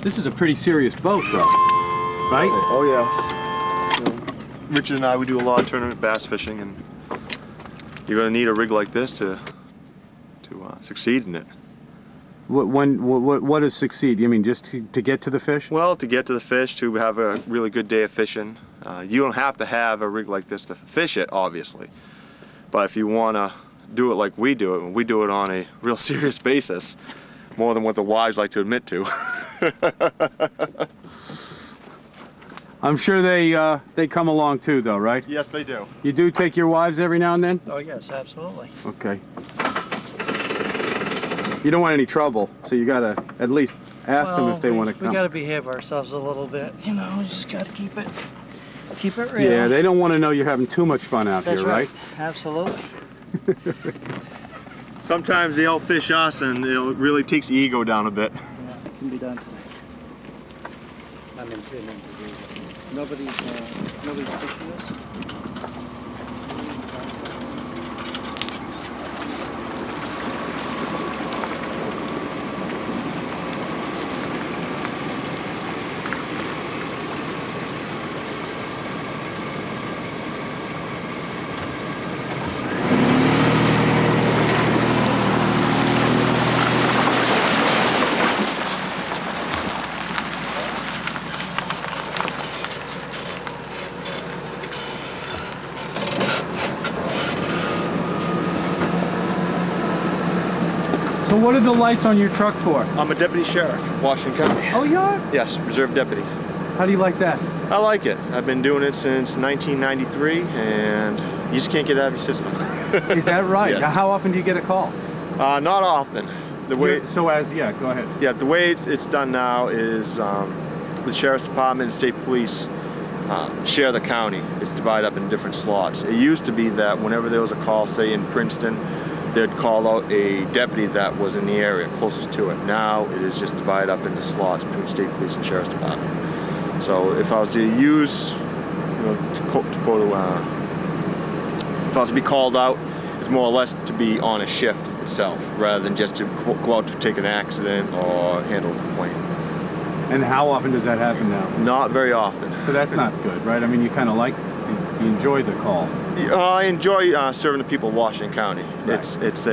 This is a pretty serious boat, though, right? Oh yes. You know, Richard and I, we do a lot of tournament bass fishing, and you're going to need a rig like this to succeed in it. What does succeed? You mean just to get to the fish? Well, to get to the fish, to have a really good day of fishing. You don't have to have a rig like this to fish it, obviously. But if you want to do it like we do it, and we do it on a real serious basis, more than what the wives like to admit to. I'm sure they come along too, though, right? Yes, they do. You do take your wives every now and then? Oh yes, absolutely. Okay. You don't want any trouble, so you gotta at least ask them if they want to come. We gotta behave ourselves a little bit, you know. We just gotta keep it real. Yeah, they don't want to know you're having too much fun out That's here, right? Absolutely. Sometimes they outfish us, and it really takes the ego down a bit. Yeah, it can be done today. I'm intending to do it. Nobody's fishing this? So what are the lights on your truck for? I'm a deputy sheriff of Washington County. Oh, you are? Yes, reserve deputy. How do you like that? I like it. I've been doing it since 1993, and you just can't get it out of your system. Is that right? Yes. How often do you get a call? Not often. The way So yeah, go ahead. Yeah, the way it's done now is the Sheriff's Department and State Police share the county. It's divided up in different slots. It used to be that whenever there was a call, say in Princeton, they'd call out a deputy that was in the area closest to it. Now it is just divided up into slots between State Police and Sheriff's Department. So if I was to use, if I was to be called out, it's more or less to be on a shift itself, rather than just to go out to take an accident or handle a complaint. And how often does that happen now? Not very often. So that's not good, right? I mean, you kind of you enjoy the call. I enjoy serving the people of Washington County. Right. It's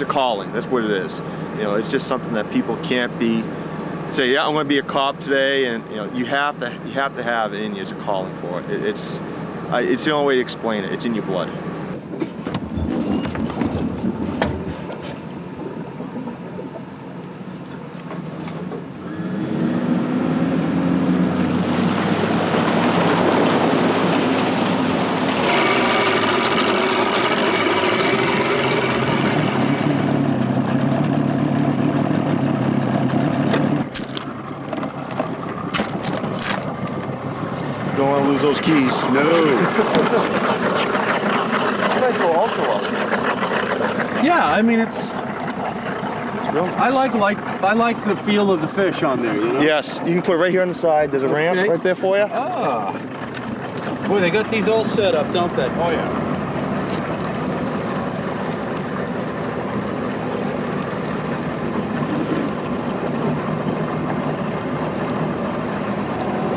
a calling. That's what it is. You know, it's just something that people can't say, yeah, I'm going to be a cop today, and you have to have it in you as a calling for it. It's the only way to explain it. It's in your blood. Don't want to lose those keys. No. Nice little ultra. Yeah, I mean it's real nice. I like the feel of the fish on there. You know? Yes, you can put it right here on the side. There's a ramp right there for you. Ah, boy, they got these all set up, don't they? Oh yeah.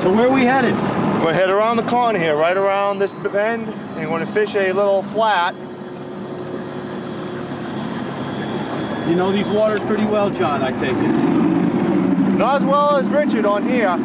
So where are we headed? We're going to head around the corner here, right around this bend, and we're going to fish a little flat. You know these waters pretty well, John, I take it. Not as well as Richard on here.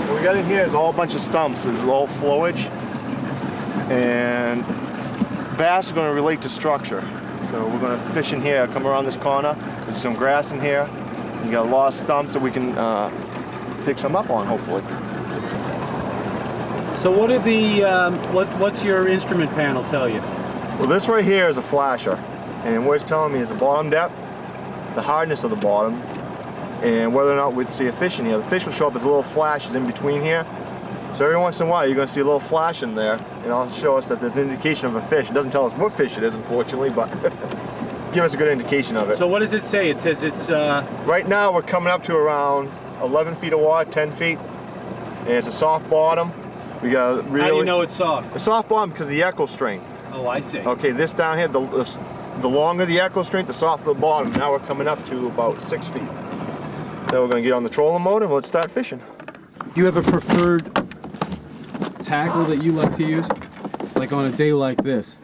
What we got in here is a whole bunch of stumps. There's low flowage, and bass are going to relate to structure. So we're going to fish in here, come around this corner. There's some grass in here. You got a lot of stumps that we can pick some up on, hopefully. So what are the what's your instrument panel tell you? Well, this right here is a flasher, and what it's telling me is the bottom depth, the hardness of the bottom, and whether or not we see a fish in here. The fish will show up as little flashes in between here, So every once in a while you're going to see a little flash in there, and it'll show us that there's an indication of a fish. It doesn't tell us what fish it is, unfortunately, but give us a good indication of it. So what does it say? It says it's... Right now we're coming up to around 11 feet of water, 10 feet, and it's a soft bottom. We got really... How do you know it's soft? A soft bottom because of the echo strength. Oh, I see. Okay, this down here, the longer the echo strength, the softer the bottom. Now we're coming up to about 6 feet. So we're going to get on the trolling mode and let's start fishing. Do you have a preferred tackle that you like to use? Like on a day like this?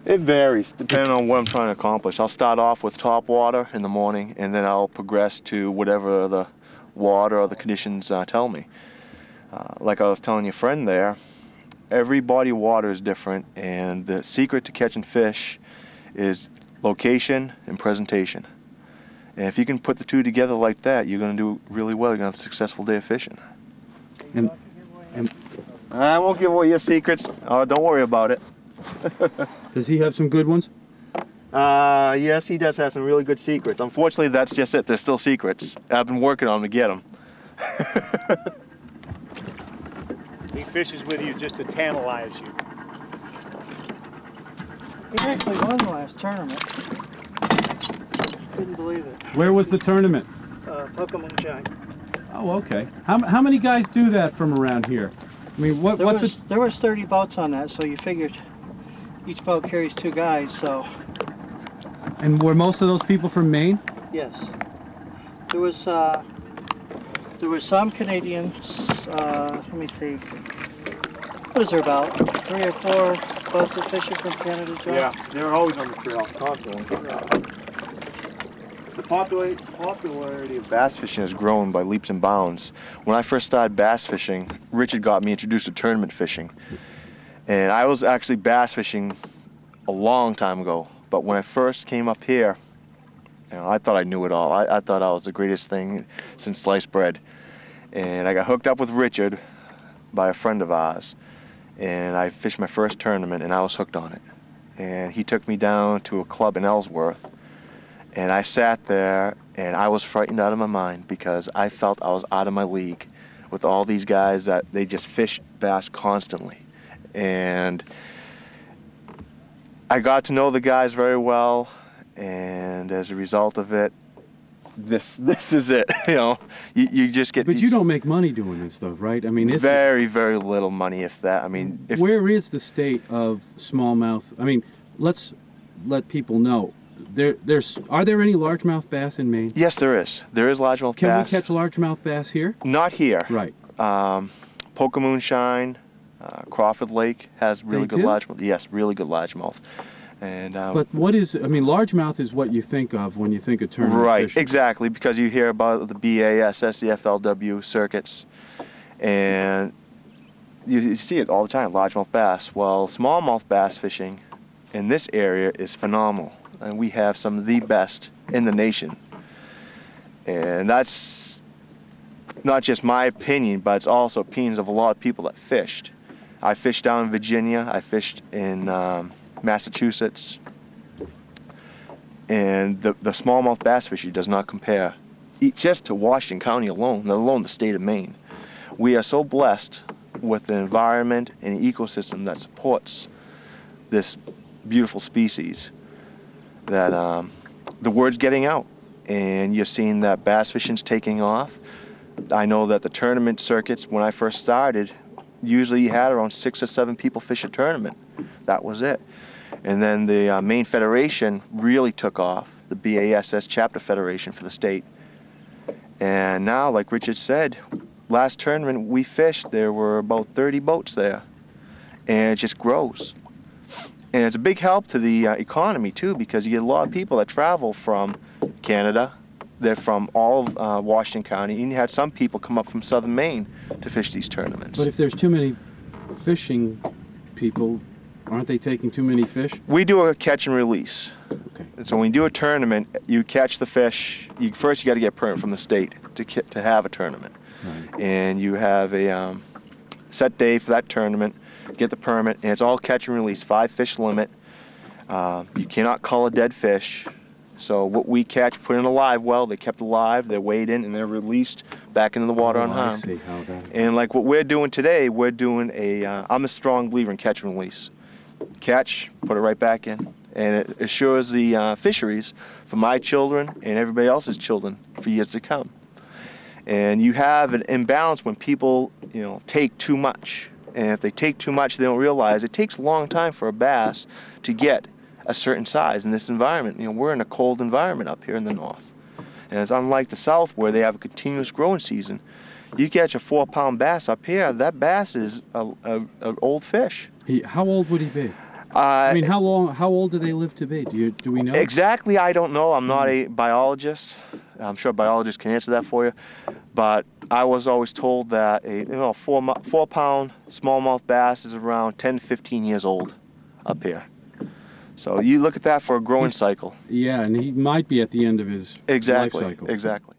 It varies depending on what I'm trying to accomplish. I'll start off with top water in the morning and then I'll progress to whatever the water or the conditions tell me. Like I was telling your friend there, every body of water is different, and the secret to catching fish is location and presentation. And if you can put the two together like that, you're going to do really well. You're going to have a successful day of fishing. And I won't give away your secrets. Oh, don't worry about it. does he have some good ones? Yes, he does have some really good secrets. Unfortunately, that's just it. They're still secrets. I've been working on them to get them. He fishes with you just to tantalize you. He actually won the last tournament. Couldn't believe it. Where was the tournament? Moonshine. Oh, okay. How many guys do that from around here? I mean, There was 30 boats on that, so you figured each boat carries 2 guys, so... And were most of those people from Maine? Yes. There was some Canadians, let me see. What is there, about 3 or 4 boats that fishing from Canada, Joe? Yeah, they're always on the trail, constantly. The popularity of bass fishing has grown by leaps and bounds. When I first started bass fishing, Richard got me introduced to tournament fishing. And I was actually bass fishing a long time ago. But when I first came up here, you know, I thought I knew it all. I thought I was the greatest thing since sliced bread. And I got hooked up with Richard by a friend of ours. And I fished my first tournament and I was hooked on it. And he took me down to a club in Ellsworth. And I sat there and I was frightened out of my mind because I felt I was out of my league with all these guys that they just fish bass constantly. And I got to know the guys very well, and as a result of it, this is it. You know, you just get. But you don't make money doing this stuff, right? I mean, it's very little money, if that. I mean, where is the state of smallmouth? I mean, let's let people know. Are there any largemouth bass in Maine? Yes, there is. There is largemouth bass. Can we catch largemouth bass here? Not here. Right. Moonshine, Crawford Lake has really good largemouth. Yes, really good largemouth. And but what is? I mean, largemouth is what you think of when you think of tournament right, fishing. exactly, because you hear about the BASS, the FLW circuits, and you see it all the time, largemouth bass. Well, smallmouth bass fishing in this area is phenomenal, and we have some of the best in the nation. And that's not just my opinion, but it's also opinions of a lot of people that fished. I fished down in Virginia, I fished in Massachusetts, and the smallmouth bass fishing does not compare just to Washington County alone, let alone the state of Maine. We are so blessed with an environment and an ecosystem that supports this beautiful species that the word's getting out, and you're seeing that bass fishing's taking off. I know that the tournament circuits, when I first started, usually you had around 6 or 7 people fish a tournament. That was it. And then the Maine Federation really took off, the BASS chapter federation for the state. And now, like Richard said, last tournament we fished, there were about 30 boats there. And it just grows. And it's a big help to the economy too, because you get a lot of people that travel from Canada. They're from all of Washington County, and you had some people come up from southern Maine to fish these tournaments. But if there's too many fishing people, aren't they taking too many fish? We do a catch and release. Okay. And so when you do a tournament, you catch the fish. First you got to get a permit from the state to have a tournament. Right. And you have a set day for that tournament, get the permit, and it's all catch and release, 5 fish limit. You cannot cull a dead fish. So what we catch, put in a live well, they're kept alive, they're weighed in, and they're released back into the water I unharmed. see how that. And like what we're doing today, we're doing I'm a strong believer in catch and release. Catch, put it right back in. And it assures the fisheries for my children and everybody else's children for years to come. And you have an imbalance when people, take too much. And if they take too much, they don't realize it takes a long time for a bass to get a certain size in this environment. We're in a cold environment up here in the north. And it's unlike the south where they have a continuous growing season. You catch a 4-pound bass up here, that bass is an old fish. How old would he be? I mean, how old do they live to be? Do we know? Exactly, I don't know. I'm not a biologist. I'm sure biologists can answer that for you. But I was always told that a 4-pound smallmouth bass is around 10 to 15 years old up here. So you look at that for a growing cycle. Yeah, and he might be at the end of his life cycle. Exactly.